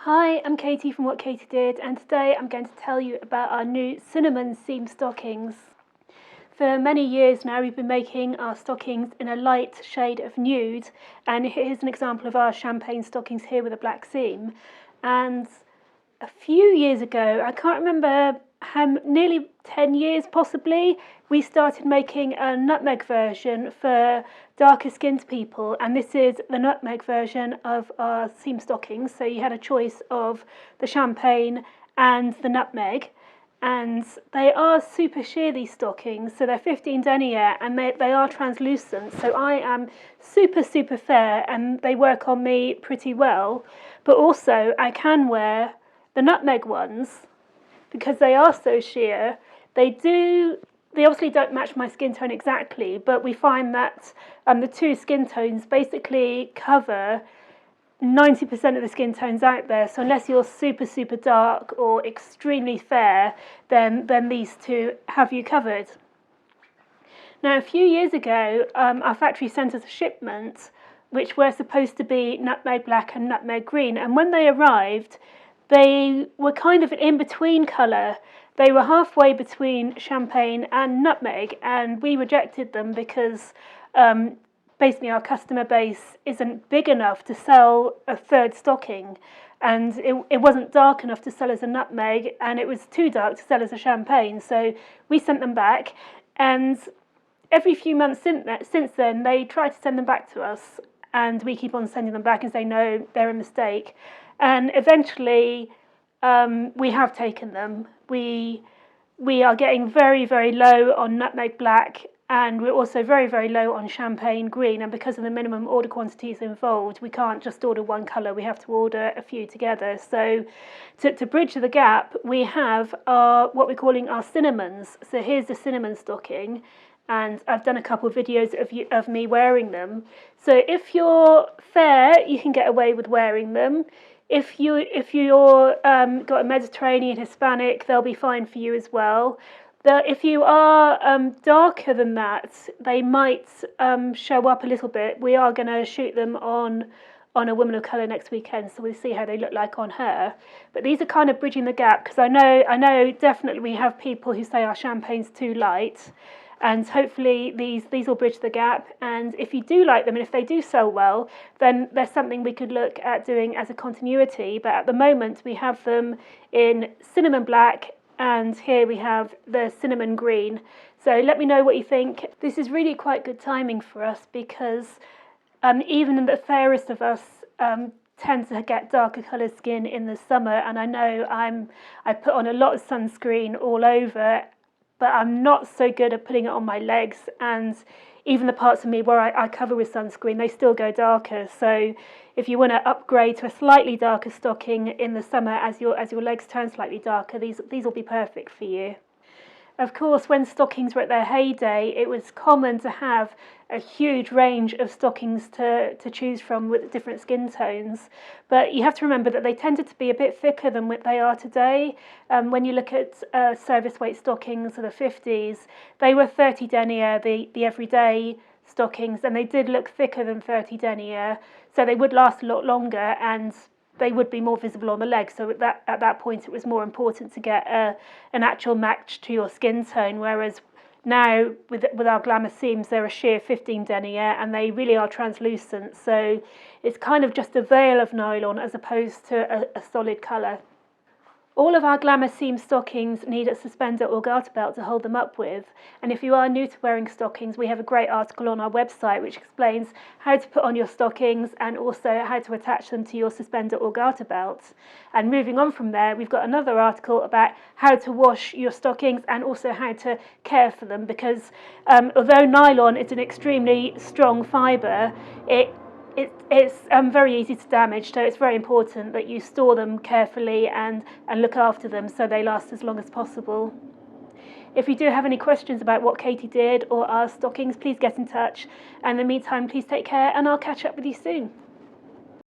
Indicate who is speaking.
Speaker 1: Hi, I'm Katie from What Katie Did, and today I'm going to tell you about our new cinnamon seam stockings. For many years now we've been making our stockings in a light shade of nude, and here's an example of our champagne stockings here with a black seam. And a few years ago, I can't remember how, nearly 10 years possibly, we started making a nutmeg version for darker skinned people, and this is the nutmeg version of our seam stockings. So you had a choice of the champagne and the nutmeg, and they are super sheer, these stockings. So they're 15 denier and they are translucent, so I am super fair and they work on me pretty well. But also I can wear the nutmeg ones because they are so sheer. They obviously don't match my skin tone exactly, but we find that the two skin tones basically cover 90% of the skin tones out there. So unless you're super dark or extremely fair, then these two have you covered. Now, a few years ago, our factory sent us a shipment which were supposed to be nutmeg black and nutmeg green, and when they arrived, they were kind of an in-between colour. They were halfway between champagne and nutmeg, and we rejected them because basically our customer base isn't big enough to sell a third stocking, and it wasn't dark enough to sell as a nutmeg, and it was too dark to sell as a champagne. So we sent them back, and every few months since then they try to send them back to us, and we keep on sending them back and say no, they're a mistake. And eventually we have taken them. We are getting very low on nutmeg black, and we're also very low on champagne green, and because of the minimum order quantities involved, we can't just order one colour, we have to order a few together. So to bridge the gap, we have what we're calling our cinnamons. So here's the cinnamon stocking, and I've done a couple of videos of me wearing them. So if you're fair, you can get away with wearing them. If you're got a Mediterranean Hispanic, they'll be fine for you as well. If you are darker than that, they might show up a little bit. We are going to shoot them on a woman of colour next weekend, so we'll see how they look like on her. But these are kind of bridging the gap, because I know definitely we have people who say our champagne's too light, and hopefully these will bridge the gap. And if you do like them, and if they do sell well, then there's something we could look at doing as a continuity. But at the moment we have them in cinnamon black, and here we have the cinnamon green. So let me know what you think. This is really quite good timing for us, because even the fairest of us tend to get darker coloured skin in the summer, and I know I put on a lot of sunscreen all over, but I'm not so good at putting it on my legs, and even the parts of me where I cover with sunscreen, they still go darker. So if you want to upgrade to a slightly darker stocking in the summer as your legs turn slightly darker, these will be perfect for you. Of course, when stockings were at their heyday, it was common to have a huge range of stockings to choose from with different skin tones. But you have to remember that they tended to be a bit thicker than what they are today. When you look at service weight stockings of the 50s, they were 30 denier, the everyday stockings, and they did look thicker than 30 denier, so they would last a lot longer, and they would be more visible on the leg. So at that point it was more important to get an actual match to your skin tone, whereas now with our glamour seams, they're a sheer 15 denier and they really are translucent, so it's kind of just a veil of nylon as opposed to a solid colour. All of our glamour seam stockings need a suspender or garter belt to hold them up with, and if you are new to wearing stockings, we have a great article on our website which explains how to put on your stockings and also how to attach them to your suspender or garter belt. And moving on from there, we've got another article about how to wash your stockings and also how to care for them, because although nylon is an extremely strong fibre, it's very easy to damage, so it's very important that you store them carefully and look after them so they last as long as possible. If you do have any questions about what Katie did or our stockings, please get in touch. And in the meantime, please take care, and I'll catch up with you soon.